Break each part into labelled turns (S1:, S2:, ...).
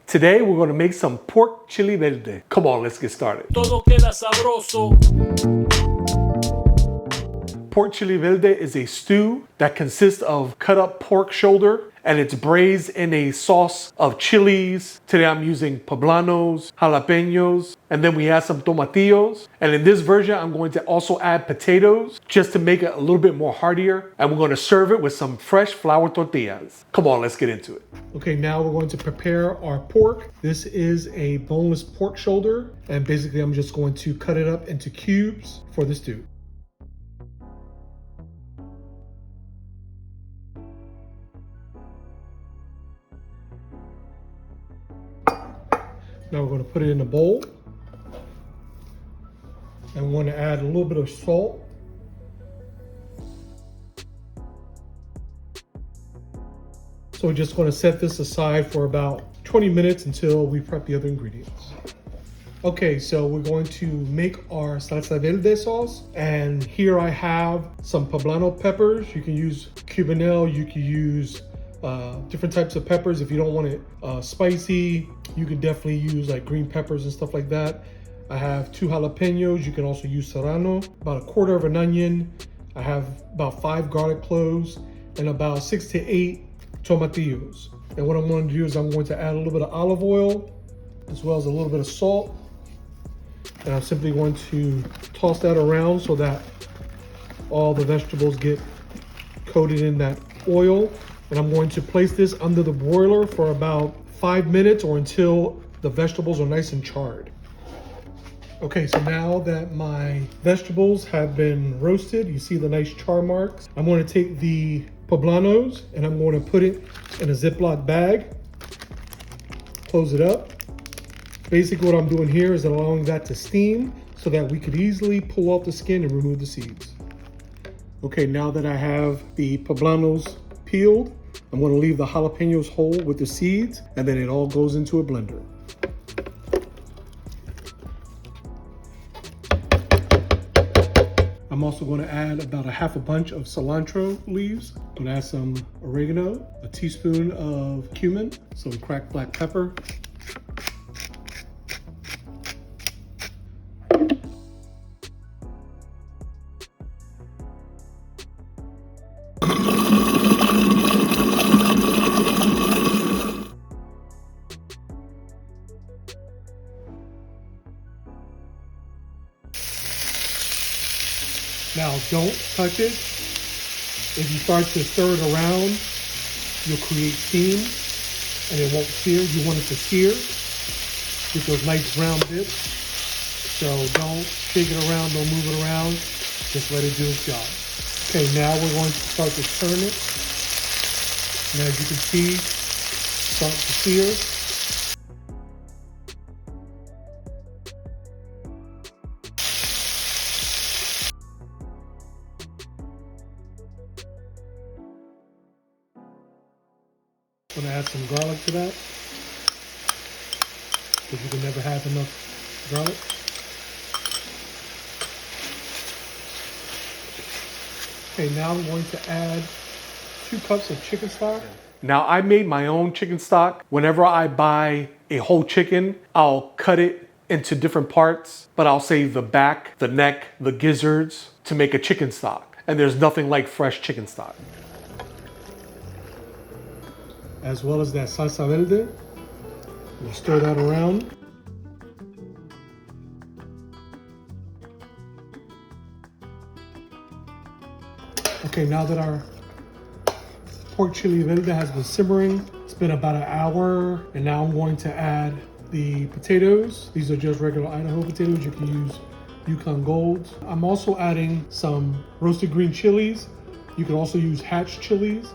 S1: Today we're going to make some pork chili verde. Come on, let's get started.
S2: Todo queda sabroso.
S1: Pork chili verde is a stew that consists of cut up pork shoulder and it's braised in a sauce of chilies. Today I'm using poblanos, jalapenos, and then we add some tomatillos. And in this version, I'm going to also add potatoes just to make it a little bit more heartier. And we're going to serve it with some fresh flour tortillas. Come on, let's get into it. Okay, now we're going to prepare our pork. This is a boneless pork shoulder. And basically I'm just going to cut it up into cubes for the stew. Now we're going to put it in a bowl. And we're going to add a little bit of salt. So we're just going to set this aside for about 20 minutes until we prep the other ingredients. Okay, so we're going to make our salsa verde sauce. And here I have some poblano peppers. You can use cubanelle, you can use different types of peppers. If you don't want it spicy, you can definitely use like green peppers and stuff like that. I have 2 jalapenos. You can also use serrano. About 1/4 of an onion. I have about 5 garlic cloves and about 6 to 8 tomatillos. And what I'm going to do is I'm going to add a little bit of olive oil as well as a little bit of salt. And I'm simply going to toss that around so that all the vegetables get coated in that oil. And I'm going to place this under the broiler for about 5 minutes or until the vegetables are nice and charred. Okay, so now that my vegetables have been roasted, you see the nice char marks. I'm going to take the poblanos and I'm going to put it in a Ziploc bag, close it up. Basically what I'm doing here is allowing that to steam so that we could easily pull off the skin and remove the seeds. Okay, now that I have the poblanos peeled, I'm going to leave the jalapenos whole with the seeds, and then it all goes into a blender. I'm also going to add about a half a bunch of cilantro leaves. I'm going to add some oregano, a teaspoon of cumin, some cracked black pepper, Now, don't touch it. If you start to stir it around, you'll create steam and it won't sear. You want it to sear with those nice brown bits. So don't shake it around, don't move it around. Just let it do its job. Okay, now we're going to start to turn it. And as you can see, start to sear. I'm going to add some garlic to that, because you can never have enough garlic. Okay, now I'm going to add 2 cups of chicken stock. Now I made my own chicken stock. Whenever I buy a whole chicken, I'll cut it into different parts, but I'll save the back, the neck, the gizzards to make a chicken stock. And there's nothing like fresh chicken stock. As well as that salsa verde. We'll stir that around. Okay, now that our pork chili verde has been simmering, it's been about an hour, and now I'm going to add the potatoes. These are just regular Idaho potatoes. You can use Yukon Golds. I'm also adding some roasted green chilies. You can also use hatch chilies.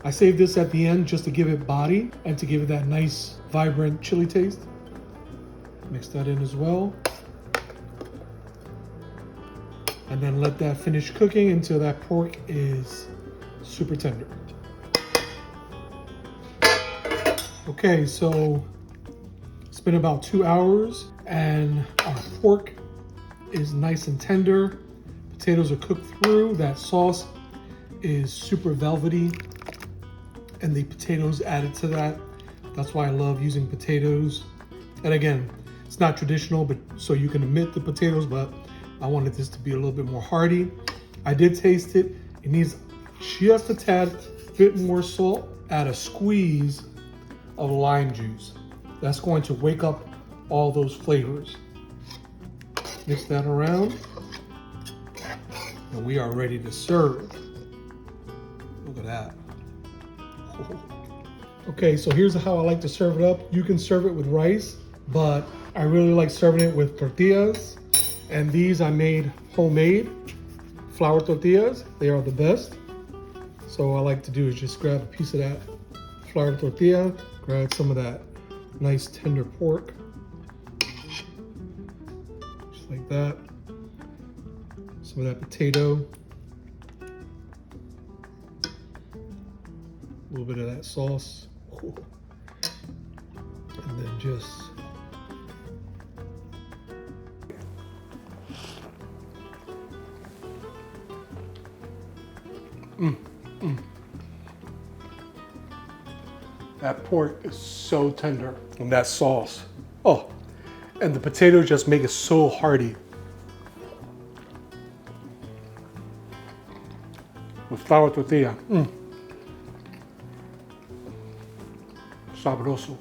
S1: I saved this at the end just to give it body and to give it that nice, vibrant chili taste. Mix that in as well. And then let that finish cooking until that pork is super tender. Okay, so it's been about 2 hours and our pork is nice and tender. Potatoes are cooked through. That sauce is super velvety. And the potatoes added to that That's why I love using potatoes. And again, it's not traditional, but so you can omit the potatoes, but I wanted this to be a little bit more hearty. I did taste it. It needs just a tad bit more salt. Add a squeeze of lime juice. That's going to wake up all those flavors. Mix that around, and we are ready to serve. Look at that. Okay, so here's how I like to serve it up. You can serve it with rice, but I really like serving it with tortillas. And these I made homemade flour tortillas. They are the best. So what I like to do is just grab a piece of that flour tortilla, grab some of that nice tender pork, just like that. Some of that potato, a little bit of that sauce, and then just That pork is so tender, and that sauce. Oh, and the potatoes just make it so hearty. With flour tortilla. Sabroso.